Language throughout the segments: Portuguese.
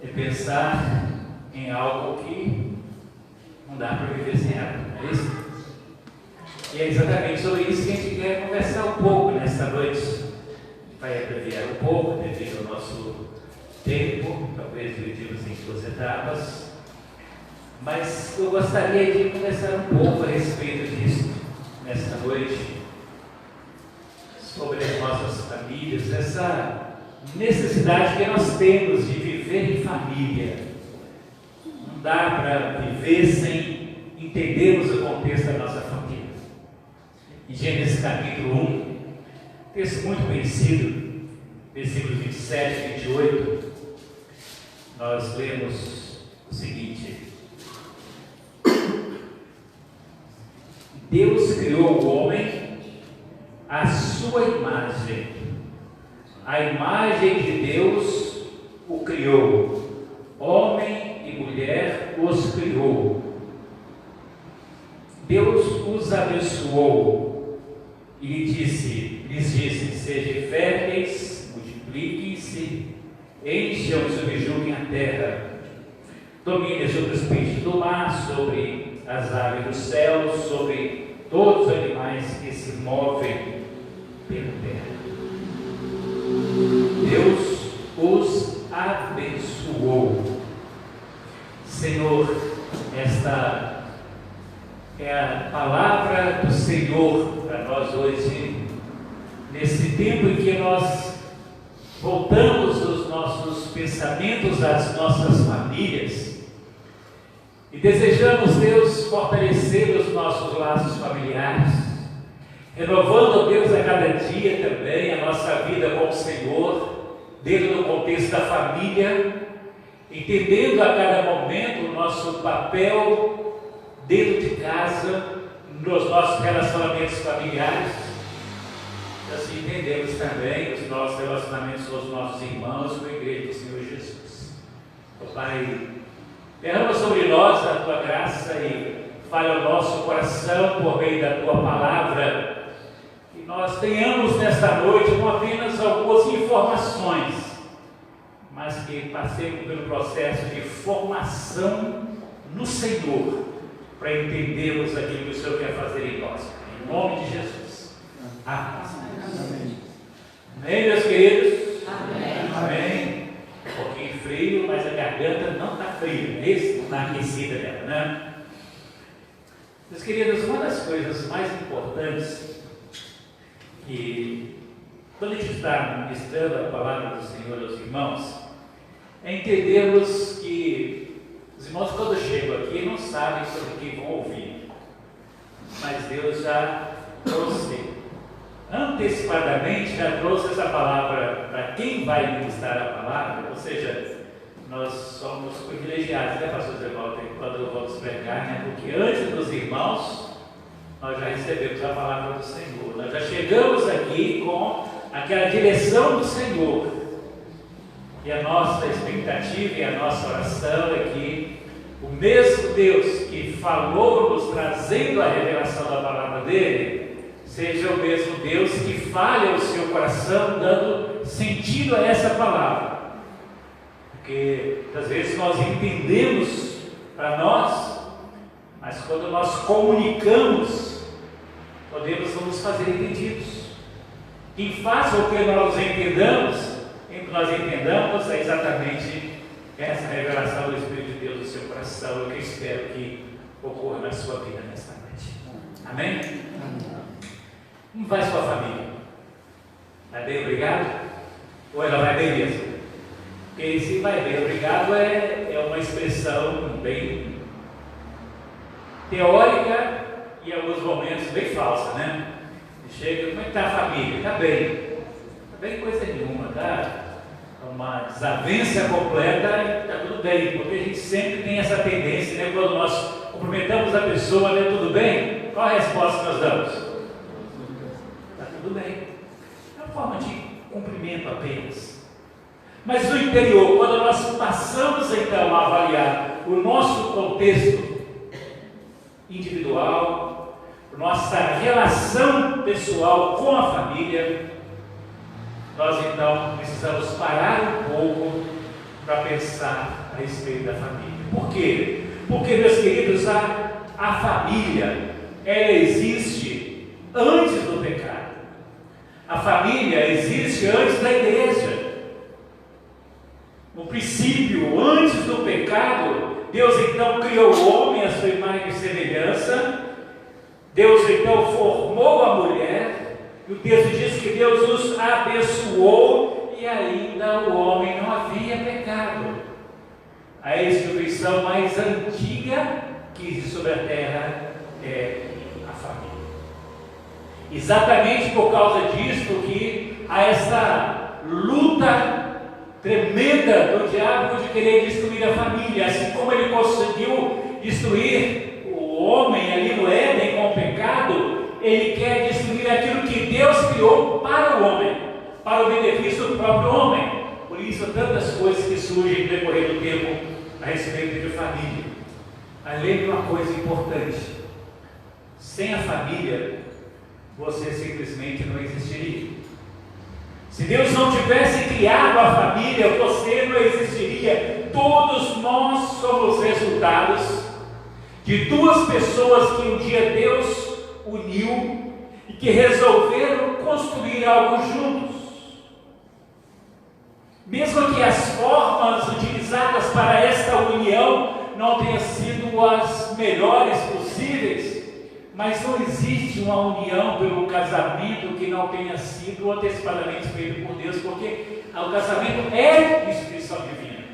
é pensar em algo que não dá para viver sem água, não é isso? E é exatamente sobre isso que a gente quer conversar um pouco nesta noite. A gente vai abreviar um pouco devido ao nosso tempo, talvez dividimos em duas etapas, mas eu gostaria de conversar um pouco a respeito disso nesta noite, sobre as nossas famílias, essa necessidade que nós temos de viver em família. Não dá para viver sem entendermos o contexto da nossa família. Em Gênesis capítulo 1, texto muito conhecido, versículos 27 e 28, nós lemos o seguinte: Deus criou o homem à sua imagem, a imagem de Deus o criou, homem e mulher os criou. Deus os abençoou e lhes disse: sejam férteis, multipliquem-se, encham e subjuguem a terra, dominem sobre os peixes do mar, sobre as aves dos céus, sobre todos os animais que se movem pela terra. Deus os abençoou. Senhor, esta é a palavra do Senhor para nós hoje, nesse tempo em que nós voltamos os nossos pensamentos às nossas famílias e desejamos, Deus, fortalecer os nossos laços familiares, renovando, Deus, a cada dia também a nossa vida com o Senhor, dentro do contexto da família, entendendo a cada momento o nosso papel dentro de casa, nos nossos relacionamentos familiares. Assim entendemos também os nossos relacionamentos com os nossos irmãos, com a igreja do Senhor Jesus. Ó Pai, derrama sobre nós a Tua graça e fale ao nosso coração por meio da Tua palavra, que nós tenhamos nesta noite não apenas algumas informações, mas que passemos pelo processo de formação no Senhor, para entendermos aquilo que o Senhor quer fazer em nós. Em nome de Jesus. Amém. Amém, meus queridos? Amém. Amém. Um pouquinho frio, mas a garganta não está fria, não está aquecida dela, né? Meus queridos, uma das coisas mais importantes que, quando a gente está ministrando a palavra do Senhor aos irmãos, é entendermos que os irmãos, quando chegam aqui, não sabem sobre o que vão ouvir, mas Deus já trouxe, antecipadamente, já trouxe essa palavra para quem vai ministrar a palavra. Ou seja, nós somos privilegiados, né, pastor Zé Walter, quando vamos pregar, né? Porque antes dos irmãos, nós já recebemos a palavra do Senhor, nós já chegamos aqui com aquela direção do Senhor. E a nossa expectativa e a nossa oração é que o mesmo Deus que falou, nos trazendo a revelação da palavra dele, seja o mesmo Deus que fale ao seu coração, dando sentido a essa palavra. Porque às vezes nós entendemos para nós, mas quando nós comunicamos, podemos não nos fazer entendidos. Quem faz o que nós entendamos é exatamente essa revelação do Espírito de Deus no seu coração, que eu espero que ocorra na sua vida nesta noite. Amém? Como vai sua família? Vai bem, obrigado? Ou ela vai bem mesmo? Porque se vai bem, obrigado é uma expressão bem teórica e em alguns momentos bem falsa, né? Chega, como é que está a família? Está bem. Está bem coisa nenhuma, tá? Uma desavença completa, está tudo bem, porque a gente sempre tem essa tendência, né? Quando nós cumprimentamos a pessoa, né? Tudo bem? Qual a resposta que nós damos? Está tudo bem. É uma forma de cumprimento apenas. Mas no interior, quando nós passamos então a avaliar o nosso contexto individual, nossa relação pessoal com a família, nós então precisamos parar um pouco para pensar a respeito da família. Por quê? Porque, meus queridos, a família, ela existe antes do pecado. A família existe antes da igreja. No princípio, antes do pecado, Deus então criou o homem à sua imagem e semelhança. Deus então formou a mulher. E o texto diz que Deus os abençoou e ainda o homem não havia pecado. A instituição mais antiga que existe sobre a terra é a família. Exatamente por causa disto que há essa luta tremenda do diabo de querer destruir a família, assim como ele conseguiu destruir o homem ali no Éden com o pecado. Ele quer destruir aquilo que Deus criou para o homem, para o benefício do próprio homem. Por isso, tantas coisas que surgem no decorrer do tempo a respeito de família. Mas lembre uma coisa importante: sem a família, você simplesmente não existiria. Se Deus não tivesse criado a família, você não existiria. Todos nós somos resultados de duas pessoas que um dia Deus uniu e que resolveram construir algo juntos. Mesmo que as formas utilizadas para esta união não tenham sido as melhores possíveis, mas não existe uma união pelo casamento que não tenha sido antecipadamente feito por Deus, porque o casamento é instituição divina.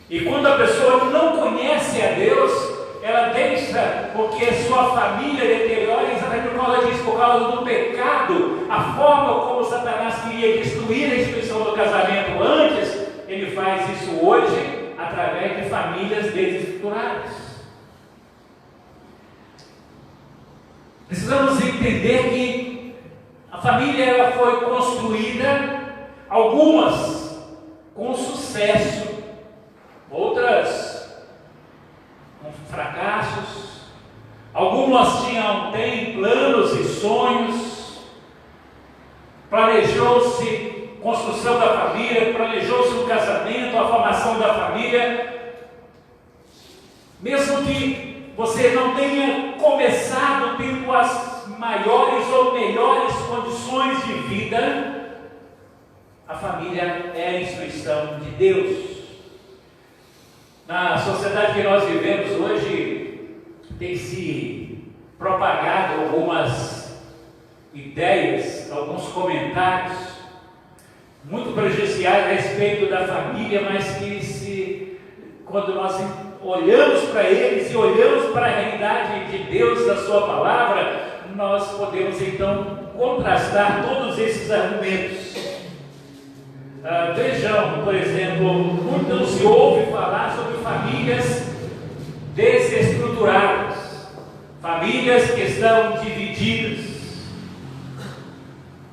E quando a pessoa não conhece a Deus, ela deixa, porque sua família deteriora exatamente por causa disso, por causa do pecado. A forma como Satanás queria destruir a instituição do casamento antes, ele faz isso hoje através de famílias desestruturadas. Precisamos entender que a família ela foi construída, algumas com sucesso, outras com fracassos. Algumas têm planos e sonhos. Planejou-se construção da família, planejou-se o casamento, a formação da família. Mesmo que você não tenha começado tendo as maiores ou melhores condições de vida, a família é a instituição de Deus. Na sociedade que nós vivemos hoje, tem se propagado algumas ideias, alguns comentários muito prejudiciais a respeito da família, mas que quando nós olhamos para eles e olhamos para a realidade de Deus, da sua palavra, nós podemos então contrastar todos esses argumentos. Vejam, por exemplo, muito não se ouve falar sobre famílias desestruturadas, famílias que estão divididas.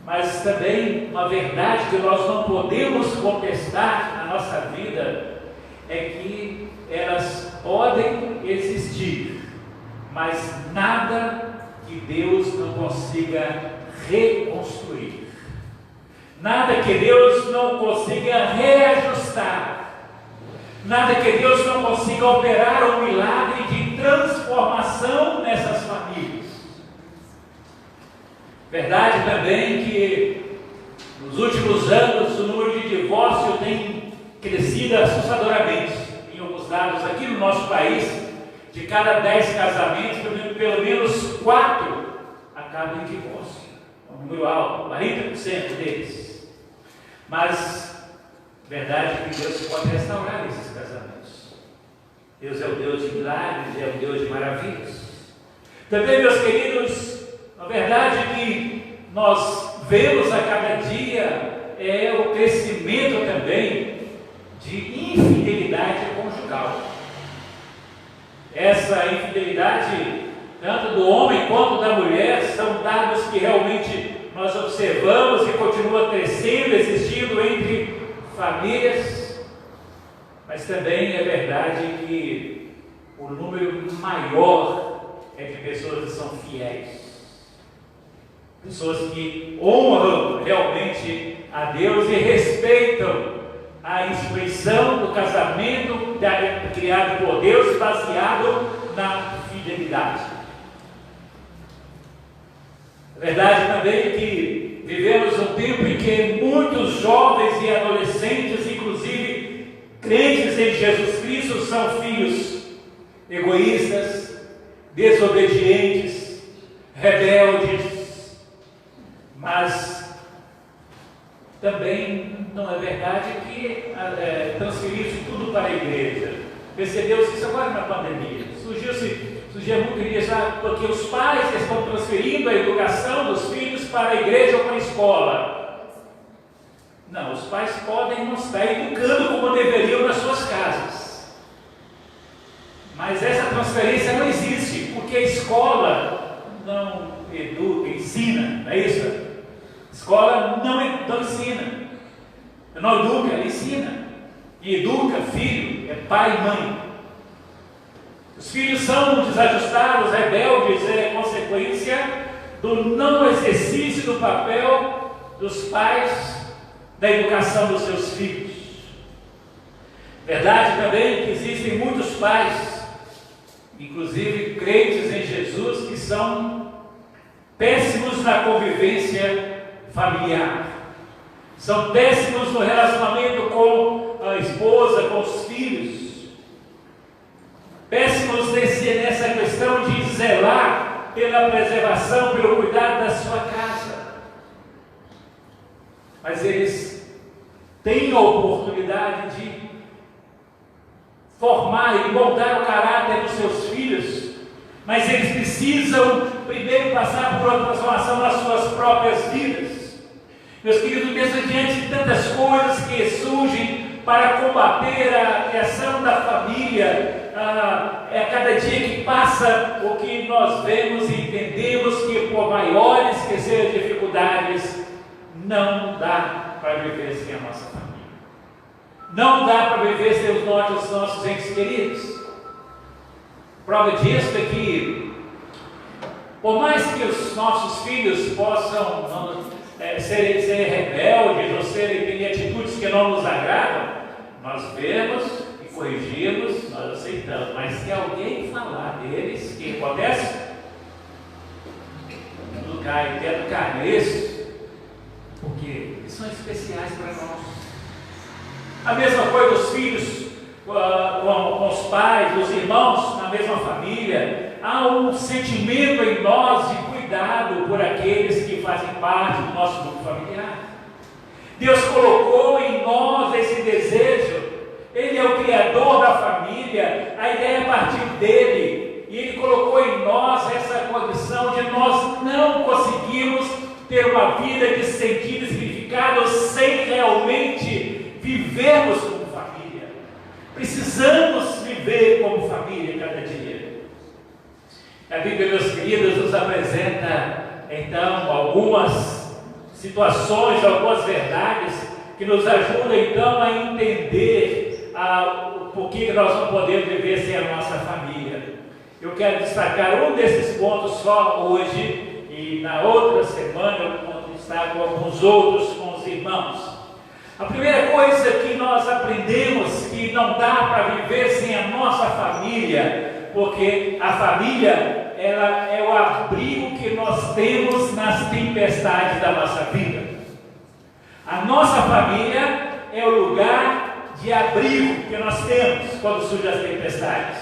Mas também uma verdade que nós não podemos contestar na nossa vida é que elas podem existir, mas nada que Deus não consiga reconstruir, nada que Deus não consiga reajustar, nada que Deus não consiga operar um milagre de transformação nessas famílias. Verdade também que nos últimos anos o número de divórcio tem crescido assustadoramente. Em alguns dados aqui no nosso país, de cada 10 casamentos, pelo menos 4 acabam em divórcio. É um número alto, 40% deles. Mas verdade é que Deus pode restaurar esses casamentos. Deus é o Deus de milagres, é o Deus de maravilhas. Também, meus queridos, a verdade que nós vemos a cada dia é o crescimento também de infidelidade conjugal. Essa infidelidade, tanto do homem quanto da mulher, são dados que realmente nós observamos e continua crescendo, existindo entre famílias, mas também é verdade que o número maior é de pessoas que são fiéis. Pessoas que honram realmente a Deus e respeitam a instituição do casamento criado por Deus, baseado na fidelidade. A verdade também é que vivemos um tempo em que muitos jovens e adolescentes, inclusive crentes em Jesus Cristo, são filhos egoístas, desobedientes, rebeldes, mas também não é verdade que transferir isso tudo para a igreja. Percebeu-se isso agora na pandemia. Surgia muito igreja, porque os pais estão transferindo a educação dos filhos para a igreja ou para a escola. Não, os pais podem não estar educando como deveriam nas suas casas. Mas essa transferência não existe, porque a escola não educa, ensina, não é isso? A escola não ensina, não educa, ela ensina. E educa filho, é pai e mãe. Os filhos são desajustados, rebeldes, é consequência do não exercício do papel dos pais da educação dos seus filhos. Verdade também que existem muitos pais, inclusive crentes em Jesus, que são péssimos na convivência familiar. São péssimos no relacionamento com a esposa, com os filhos. Péssimos nessa questão de zelar pela preservação, pelo cuidado da sua casa. Mas eles têm a oportunidade de formar e moldar o caráter dos seus filhos, mas eles precisam primeiro passar por uma transformação nas suas próprias vidas. Meus queridos, mesmo diante de tantas coisas que surgem para combater a criação da família, a cada dia que passa, o que nós vemos e entendemos que, por maiores que sejam as dificuldades, não dá para viver sem a nossa família. Não dá para viver sem os nossos entes queridos. Prova disso é que, por mais que os nossos filhos possam serem rebeldes ou terem atitudes que não nos agradam, nós vemos e corrigimos, nós aceitamos. Mas se alguém falar deles, o que acontece? Tudo cai, quero cair nisso, porque eles são especiais para nós. A mesma coisa os filhos com os pais, os irmãos na mesma família. Há um sentimento em nós de cuidado por aqueles que fazem parte do nosso grupo familiar. Deus colocou em nós esse desejo. Ele é o Criador da família, a ideia é a partir dele, e Ele colocou em nós essa condição de nós não conseguirmos ter uma vida de sentido e significado sem realmente vivermos como família. Precisamos viver como família cada dia. A Bíblia, meus queridos, nos apresenta então algumas situações, algumas verdades que nos ajudam então a entender por que nós não podemos viver sem a nossa família. Eu quero destacar um desses pontos só hoje, e na outra semana eu vou estar com alguns outros, com os irmãos. A primeira coisa que nós aprendemos que não dá para viver sem a nossa família, porque a família ela é o abrigo que nós temos nas tempestades da nossa vida. A nossa família é o lugar de abrigo que nós temos quando surgem as tempestades.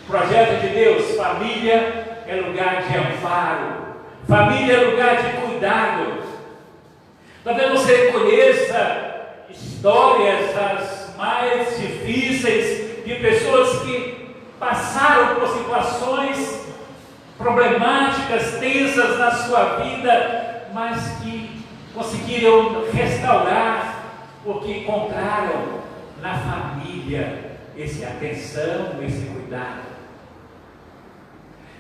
Projeto de Deus, família é lugar de amparo, família é lugar de cuidado. Talvez você conheça histórias as mais difíceis de pessoas que passaram por situações problemáticas, tensas na sua vida, mas que conseguiram restaurar porque encontraram na família essa atenção, esse cuidado.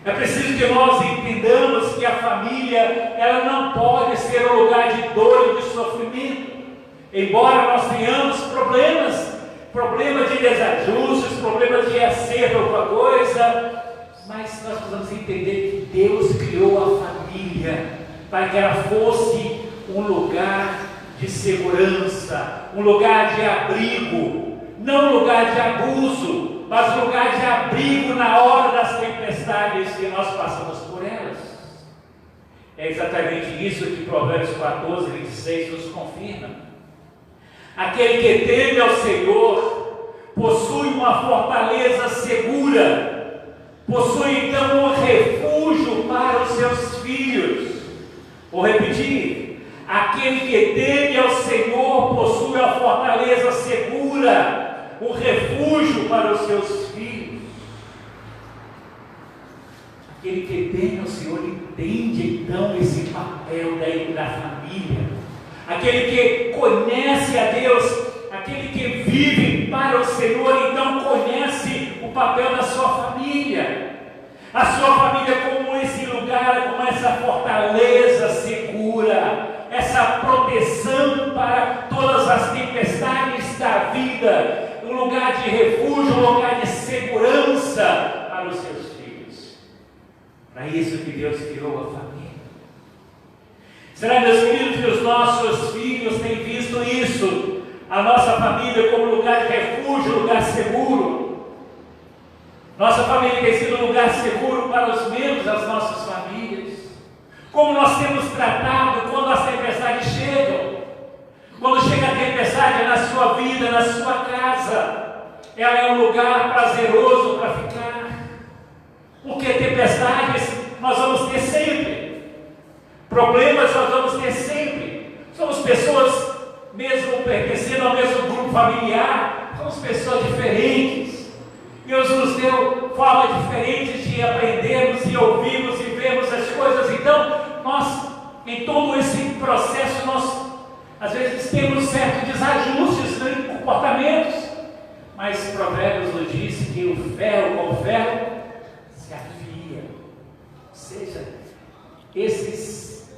É preciso que nós entendamos que a família ela não pode ser um lugar de dor e de sofrimento. Embora nós tenhamos problemas de desajustes, problemas de acerto alguma coisa, mas nós precisamos entender que Deus criou a família para que ela fosse um lugar de segurança, um lugar de abrigo, não um lugar de abuso, mas um lugar de abrigo na hora das tempestades que nós passamos por elas. É exatamente isso que Provérbios 14, 26 nos confirma. Aquele que teme ao Senhor possui uma fortaleza segura, possui então um refúgio para os seus filhos. Vou repetir: aquele que teme ao Senhor possui a fortaleza segura, um refúgio para os seus filhos. Aquele que teme ao Senhor entende então esse papel da família. Aquele que conhece a Deus, aquele que vive para o Senhor, então conhece o papel da sua família. A sua família como esse lugar, como essa fortaleza segura, essa proteção para todas as tempestades da vida, um lugar de refúgio, um lugar de segurança para os seus filhos. Para isso que Deus criou a família. Será, meus queridos, que os nossos filhos têm visto isso, a nossa família como lugar de refúgio, lugar seguro? Nossa família tem sido um lugar seguro para os membros das nossas famílias? Como nós temos tratado quando as tempestades chegam? Quando chega a tempestade na sua vida, na sua casa, ela é um lugar prazeroso para ficar? Porque tempestades nós vamos ter sempre. Problemas nós vamos ter sempre. Somos pessoas, mesmo pertencendo ao mesmo grupo familiar, somos pessoas diferentes. Deus nos deu formas diferentes de aprendermos e ouvirmos e vermos as coisas. Então, nós, em todo esse processo, nós, às vezes, temos certos desajustes em comportamentos. Mas Provérbios nos diz que o ferro com o ferro se afia. Ou seja, esses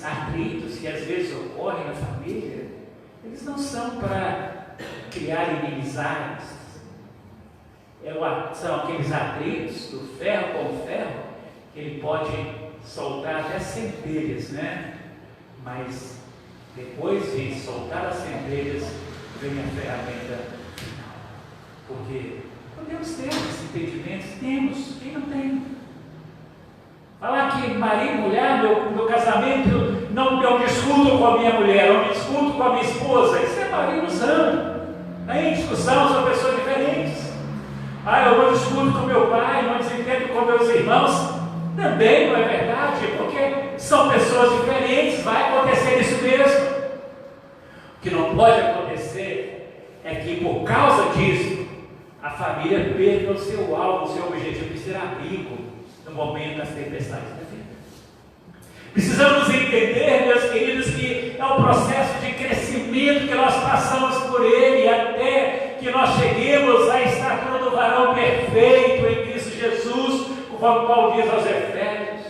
atritos que às vezes ocorrem na família, eles não são para criar inimizades. São aqueles atritos do ferro com o ferro, que ele pode soltar até centelhas, né? Mas depois de soltar as centelhas, vem a ferramenta final. Porque podemos ter esses entendimentos, temos, quem não tem? Falar que marido e mulher, meu casamento, não discuto com a minha mulher, não discuto com a minha esposa, isso é maridozão. Em discussão são pessoas diferentes. Eu não discuto com meu pai, não desentendo com meus irmãos, também não é verdade, porque são pessoas diferentes, vai acontecer isso mesmo. O que não pode acontecer é que por causa disso, a família perca o seu alvo, o seu objetivo de ser amigo no momento das tempestades da vida. Precisamos entender, meus queridos, que é um processo de crescimento que nós passamos por ele até que nós cheguemos à estatura do varão perfeito em Cristo Jesus, conforme Paulo diz aos Efésios.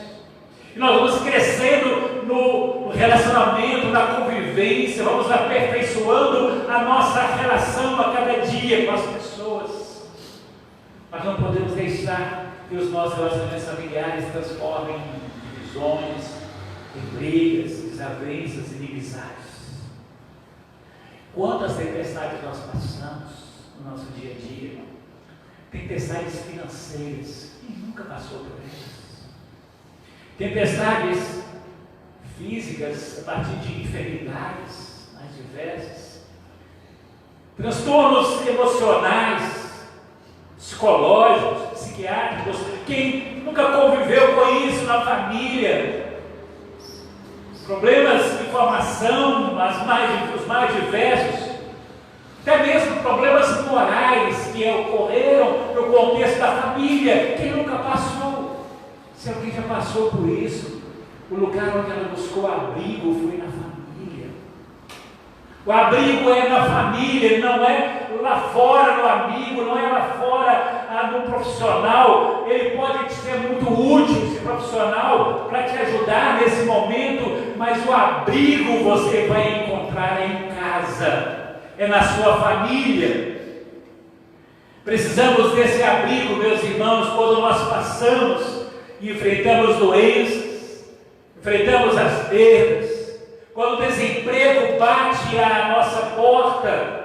E nós vamos crescendo no relacionamento, na convivência, vamos aperfeiçoando a nossa relação a cada dia com as pessoas. Mas não podemos deixar que os nossos relacionamentos familiares se transformem em divisões, em brigas, desavenças, inimizades. Quantas tempestades nós passamos no nosso dia a dia? Tempestades financeiras, quem nunca passou por elas? Tempestades físicas, a partir de enfermidades mais diversas. Transtornos emocionais, psicológicos, psiquiátricos. Quem nunca conviveu com isso na família? Problemas de formação, os mais diversos, até mesmo problemas morais que ocorreram no contexto da família. Quem nunca passou? Se alguém já passou por isso, o lugar onde ela buscou abrigo foi na família. O abrigo é na família, não é lá fora no amigo, não é lá fora no profissional. Ele pode ser muito útil, esse profissional, para te ajudar nesse momento, mas o abrigo você vai encontrar em casa, é na sua família. Precisamos desse abrigo, meus irmãos, quando nós passamos e enfrentamos doenças, enfrentamos as perdas, quando o desemprego bate à nossa porta.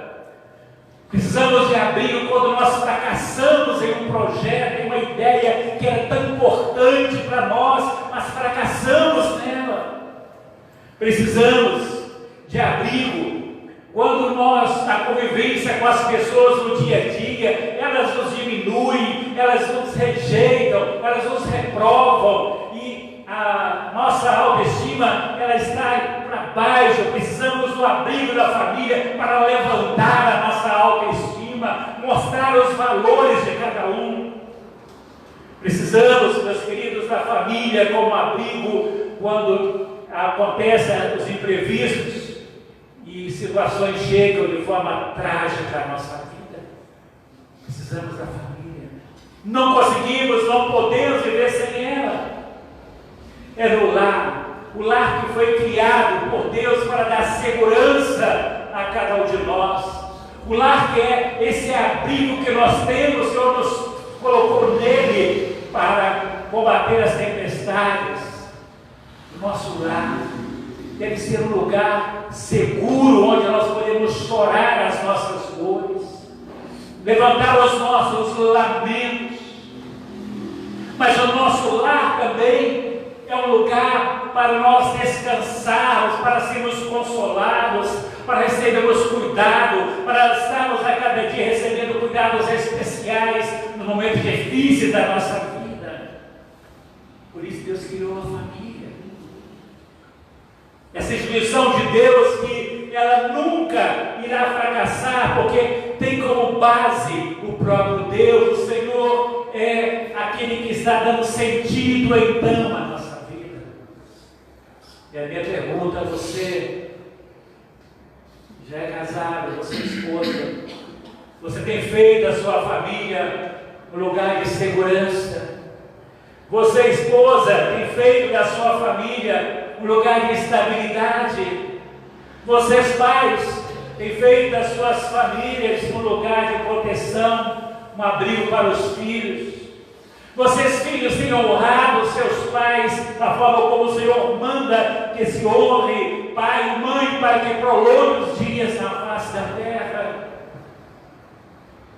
Precisamos de abrigo quando nós fracassamos em um projeto, em uma ideia que era tão importante para nós, mas fracassamos nela. Precisamos de abrigo quando nós, na convivência com as pessoas no dia a dia, elas nos diminuem, elas nos rejeitam, elas nos reprovam e a nossa autoestima ela está para baixo. Precisamos do abrigo da família para levantar a nossa autoestima, mostrar os valores de cada um. Precisamos, meus queridos, da família como abrigo quando acontecem os imprevistos e situações chegam de forma trágica à nossa vida. Precisamos da família. Não conseguimos, não podemos viver sem ela. É no lar, o lar que foi criado por Deus para dar segurança a cada um de nós. O lar que é esse abrigo que nós temos, o Senhor nos colocou nele para combater as tempestades. O nosso lar deve ser um lugar seguro, onde nós podemos chorar as nossas dores, levantar os nossos lamentos. Mas o nosso lar também é um lugar para nós descansarmos, para sermos consolados, para recebermos cuidado, para estarmos a cada dia recebendo cuidados especiais no momento difícil da nossa vida. Por isso Deus criou a família. Essa instituição de Deus que ela nunca irá fracassar, porque tem como base o próprio Deus. O Senhor é aquele que está dando sentido então à nossa vida. E a minha pergunta a você, já é casado, você é esposa, você tem feito a sua família um lugar de segurança? Você, esposa, tem feito da sua família um lugar de estabilidade? Vocês, pais, têm feito das suas famílias um lugar de proteção, um abrigo para os filhos? Vocês, filhos, têm honrado seus pais da forma como o Senhor manda que se honre pai e mãe para que prolongue os dias na face da terra?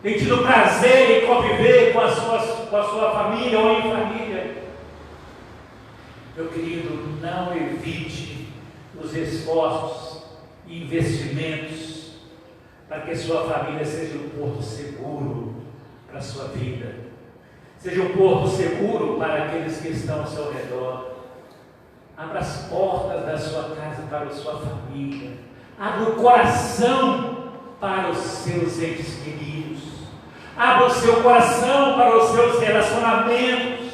Tem tido prazer em conviver com a sua família ou em família? Meu querido, não evite os esforços e investimentos para que sua família seja um porto seguro para a sua vida, seja um porto seguro para aqueles que estão ao seu redor. Abra as portas da sua casa para a sua família, abra o coração para os seus entes queridos, abra o seu coração para os seus relacionamentos,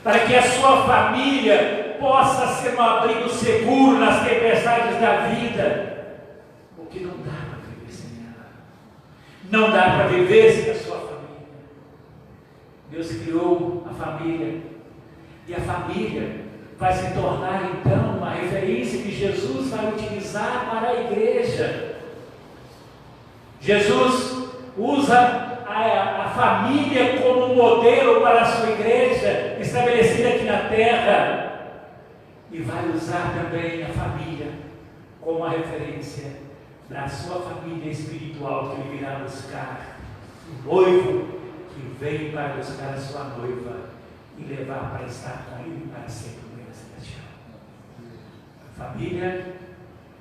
para que a sua família possa ser um abrigo seguro nas tempestades da vida, porque não dá para viver sem ela, não dá para viver sem a sua família. Deus criou a família, e a família vai se tornar então uma referência que Jesus vai utilizar para a igreja. Jesus usa a família como um modelo para a sua igreja estabelecida aqui na terra, e vai usar também a família como a referência da sua família espiritual que ele virá buscar, o noivo que vem para buscar a sua noiva e levar para estar com ele para sempre no reino celestial. A família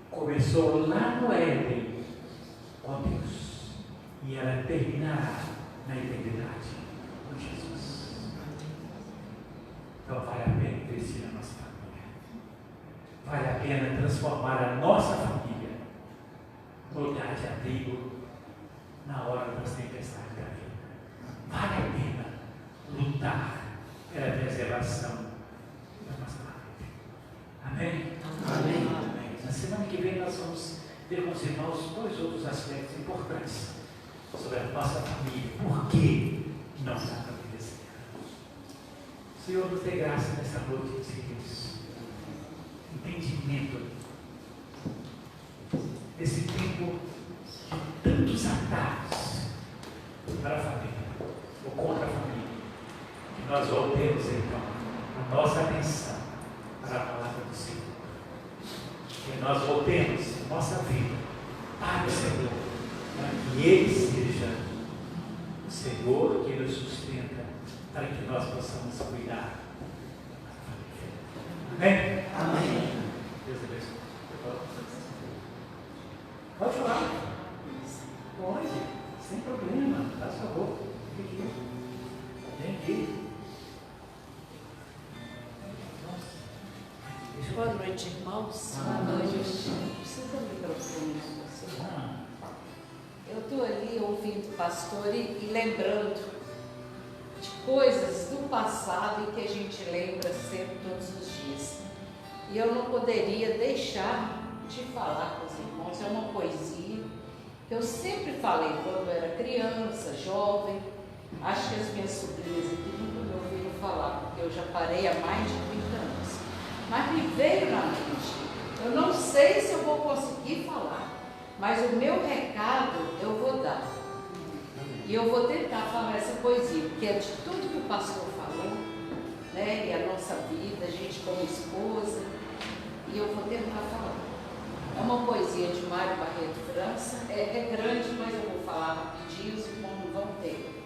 começou lá no Éden com Deus, e ela terminará na eternidade com Jesus. Então vale a pena investir na nossa família, vale a pena transformar a nossa família no lugar de abrigo na hora das tempestades da vida. Vale a pena lutar pela preservação da nossa família. Amém? Amém. Amém. Na semana que vem nós vamos ver com os irmãos dois outros aspectos importantes sobre a nossa família. Por que não dá para viver sem ela? O Senhor nos dê graça nessa noite, queridos. Entendimento desse tempo de tantos ataques para a família ou contra a família, que nós voltemos então a nossa atenção para a palavra do Senhor. que nós voltemos nossa vida para o Senhor, para que Ele seja o Senhor que nos sustenta, para que nós possamos cuidar. Amém? Amém. Deus abençoe. Pode falar. Pode, sem problema. Faz favor. Vem aqui. Boa noite, irmãos. Boa noite. Precisa do microfone, pastor. Eu estou ali ouvindo o pastor e lembrando de coisas do passado e que a gente lembra sempre todos os dias. E eu não poderia deixar de falar com os irmãos. É uma poesia que eu sempre falei quando eu era criança, jovem. Acho que as minhas sobrinhas aqui nunca me ouviram falar, porque eu já parei há mais de 30 anos. Mas me veio na mente. Eu não sei se eu vou conseguir falar, mas o meu recado eu vou dar. E eu vou tentar falar essa poesia, porque é de tudo que o pastor falou, né? E a nossa vida, a gente como esposa, e eu vou tentar falar. É uma poesia de Mário Barreto França, é grande, mas eu vou falar rapidinho, os irmãos não vão ter.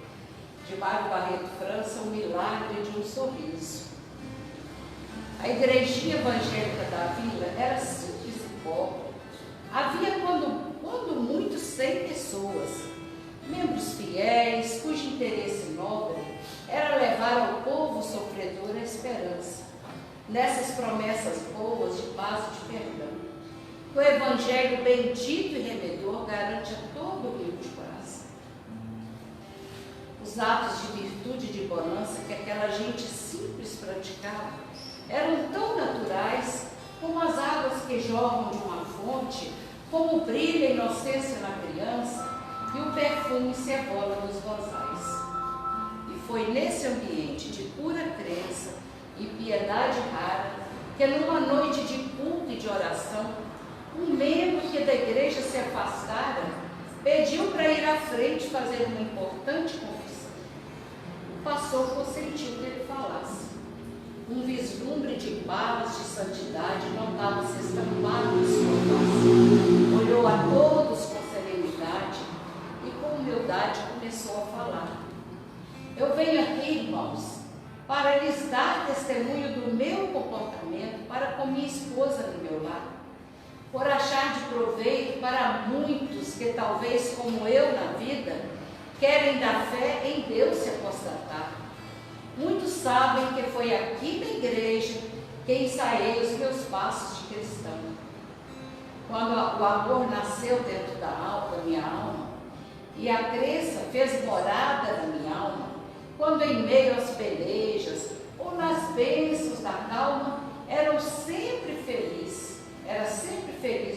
De Mário Barreto França, O Milagre de um Sorriso. A igrejinha evangélica da vila era simples e pobre. Havia quando muito 100 pessoas, membros fiéis, cujo interesse nobre era levar ao povo sofredor a esperança, nessas promessas boas de paz e de perdão. O evangelho bendito e remedor garante a todo o rio de coração. Os atos de virtude e de bonança que aquela gente simples praticava eram tão naturais como as águas que jorram de uma fonte, como brilha a inocência na criança e o perfume se ebola nos rosais. E foi nesse ambiente de pura crença e piedade rara que numa noite de culto e de oração, um membro que da igreja se afastara pediu para ir à frente fazer uma importante confissão. O pastor consentiu que ele falasse. Um vislumbre de paz, de santidade notava-se estampado em sua face. Olhou a todos com serenidade e com humildade começou a falar. Eu venho aqui, irmãos, para lhes dar testemunho do meu comportamento para com minha esposa do meu lado, por achar de proveito para muitos que talvez como eu na vida, querem da fé em Deus se apostatar. Muitos sabem que foi aqui na igreja que ensaiei os meus passos de cristão. Quando o amor nasceu dentro da minha alma, e a crença fez morada na minha alma, quando em meio às pelejas ou nas bênçãos da calma, era sempre feliz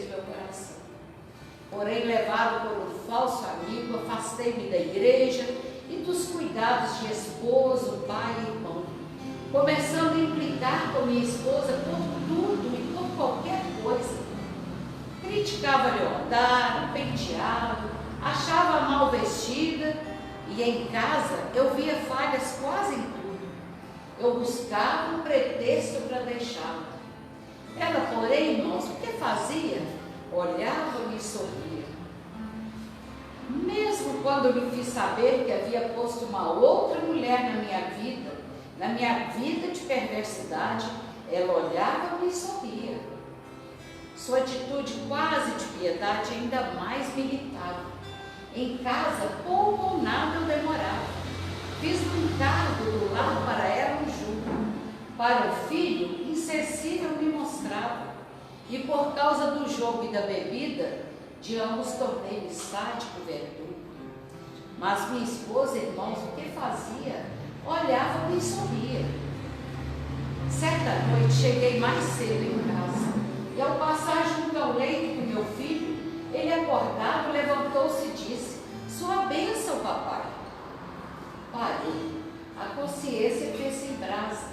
meu coração. Porém, levado por um falso amigo, afastei-me da igreja e dos cuidados de esposo, pai e irmão, começando a implicar com minha esposa por tudo e por qualquer coisa. Criticava-lhe o andar, o penteado, achava mal vestida e em casa eu via falhas quase em tudo. Eu buscava um pretexto para deixá-la. Ela, porém, irmãos, o que fazia? Olhava-me e sorria. Mesmo quando me fiz saber que havia posto uma outra mulher na minha vida de perversidade, ela olhava-me e sorria. Sua atitude quase de piedade ainda mais me irritava. Em casa, pouco ou nada eu demorava. Fiz um encargo do lar para ela um jugo. Para o filho, insensível me mostrava. E por causa do jogo e da bebida, de ambos tornei-me sádico e verdugo. Mas minha esposa, irmãos, o que fazia? Olhava-me e sorria. Certa noite, cheguei mais cedo em casa. E ao passar junto ao leito do meu filho, ele acordado, levantou-se e disse: sua bênção, papai. Parei. A consciência fez-se em brasa.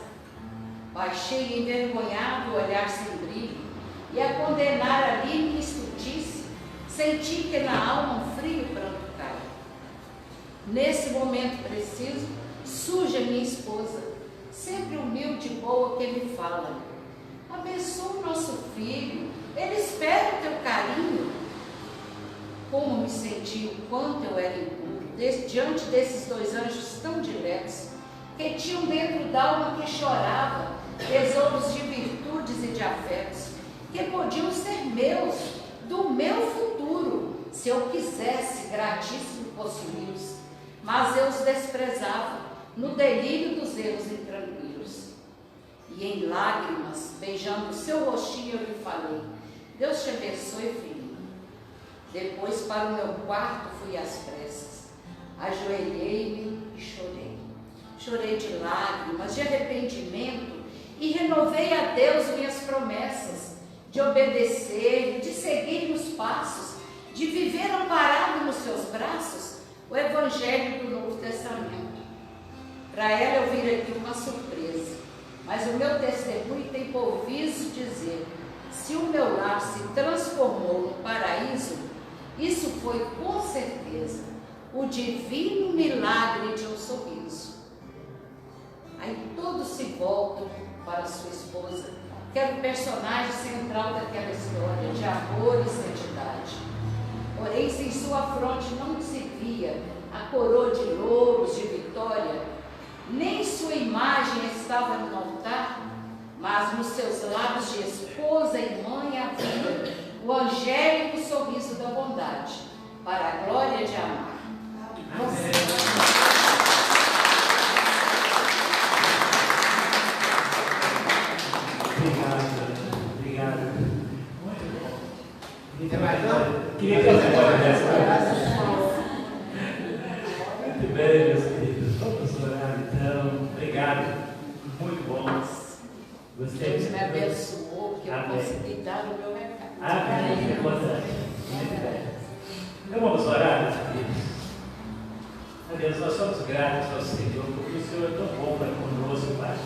Baixei envergonhado o olhar sem brilho, e a condenar ali minha estutice, senti que na alma um frio pranto cai. Nesse momento preciso, surge a minha esposa, sempre humilde e boa, que me fala: abençoa o nosso filho, Ele espera o teu carinho. Como me senti, o quanto eu era impuro, diante desses dois anjos tão diletos, que tinham dentro d'alma que chorava, tesouros de virtudes e de afetos, que podiam ser meus, do meu futuro, se eu quisesse gratíssimo possuí-los. Mas eu os desprezava, no delírio dos erros intranquilos. E em lágrimas, beijando o seu rostinho, eu lhe falei: Deus te abençoe, filho. Depois para o meu quarto fui às pressas, ajoelhei-me e chorei. Chorei de lágrimas, de arrependimento, e renovei a Deus minhas promessas, de obedecer, de seguir nos passos, de viver amparado nos seus braços, o Evangelho do Novo Testamento. Para ela eu vir aqui uma surpresa, mas o meu testemunho tem por viso dizer: se o meu lar se transformou no paraíso, isso foi com certeza o divino milagre de um sorriso. Aí todos se voltam para sua esposa, que era o personagem central daquela história de amor e santidade. Porém, se em sua fronte não se via a coroa de louros de vitória, nem sua imagem estava no altar, mas nos seus lábios de esposa e mãe havia o angélico sorriso da bondade, para a glória de amar. Obrigado. Muito bom. Queria ter uma história dessa. Muito bem, meus queridos. Vamos orar então. Obrigado. Muito bom. Gostei. Deus me abençoou, que eu consegui dar o meu recado. Amém. É importante. Muito bem. Então vamos orar, meus queridos. Deus, nós somos gratos ao Senhor, porque o Senhor é tão bom para conosco, Pai.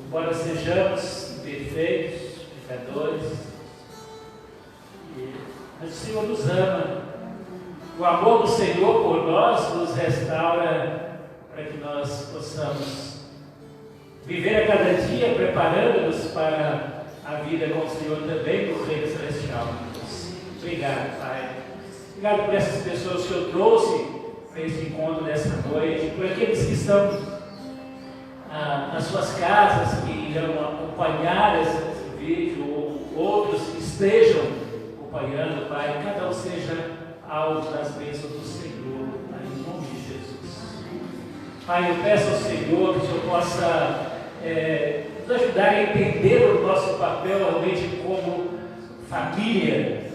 Embora sejamos imperfeitos, pecadores, mas o Senhor nos ama. O amor do Senhor por nós nos restaura para que nós possamos viver a cada dia preparando-nos para a vida com o Senhor também no Reino Celestial. Obrigado, Pai. Obrigado por essas pessoas que eu trouxe para esse encontro dessa noite, por aqueles que estão nas suas casas, que irão acompanhar esse vídeo, ou outros que estejam acompanhando, Pai. Cada um seja alvo das bênçãos do Senhor, Pai, em nome de Jesus. Pai, eu peço ao Senhor que o Senhor possa nos ajudar a entender o nosso papel realmente como família,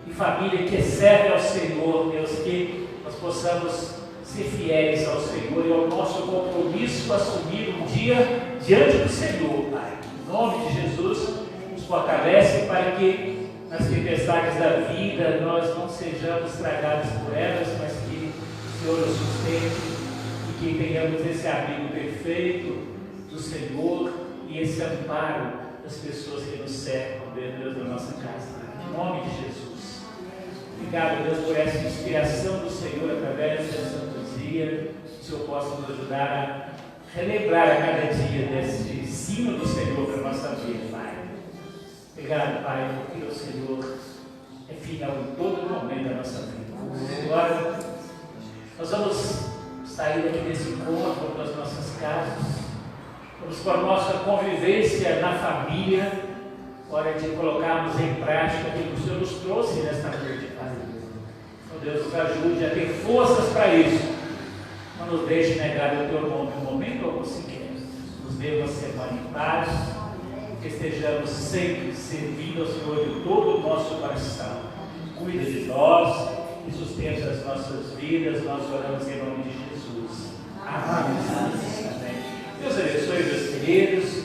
e família que serve ao Senhor, Deus, que nós possamos ser fiéis ao Senhor e ao nosso compromisso assumido um dia diante do Senhor, Pai. Em nome de Jesus, nos fortalece para que nas tempestades da vida nós não sejamos tragados por elas, mas que o Senhor nos sustente e que tenhamos esse abrigo perfeito do Senhor e esse amparo das pessoas que nos cercam, Deus, da nossa casa. Em nome de Jesus. Obrigado, Deus, por essa inspiração do Senhor através dessa poesia. Que o Senhor possa nos ajudar a relembrar a cada dia desse ensino do Senhor para a nossa vida, Pai. Obrigado, Pai, porque o Senhor é fiel em todo momento da nossa vida. Agora, nós vamos sair daqui desse encontro para as nossas casas. Vamos para a nossa convivência na família. Hora de colocarmos em prática aquilo que o Senhor nos trouxe nesta noite, Pai. Então, Deus nos ajude a ter forças para isso. Não nos deixe negar o Teu nome em momento algum sequer. Nos dê uma semana em paz. Que estejamos sempre servindo ao Senhor de todo o nosso coração. Cuida de nós e sustenta as nossas vidas. Nós oramos em nome de Jesus. Amém. Deus abençoe, meus queridos.